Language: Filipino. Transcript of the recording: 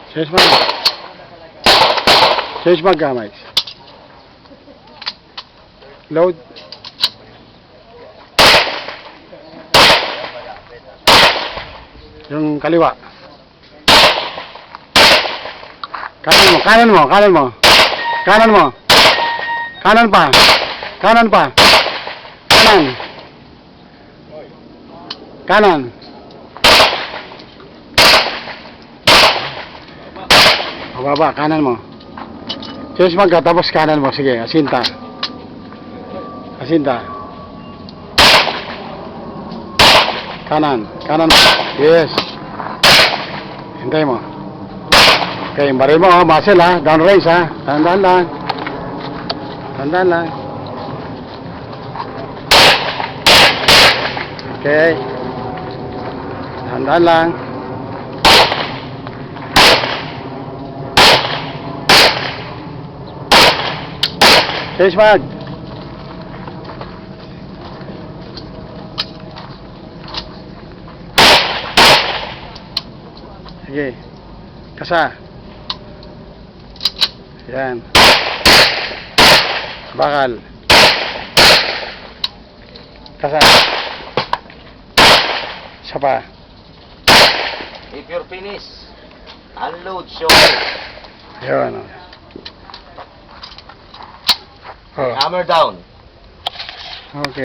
Change mag. Change mag gamay. Load. Yung kaliwa. Kanan mo, kanan mo, kanan mo. Kanan mo. Kanan pa. Kanan pa. Kanan. Kanan. Baba, kanan mo. Change mag ka, tapos kanan mo. Sige, asinta. Asinta. Kanan. Kanan mo. Yes. Hintay mo. Okay, bari mo, muscle ha. Down raise ha. Tandaan lang. Tandaan lang. Okay. Tandaan lang. Change mag. Sige. Kasa. Yan. Bakal. Kasa. Isa pa. If you're finished, unload shoulder. Yun. Oh. Hammer down. Okay.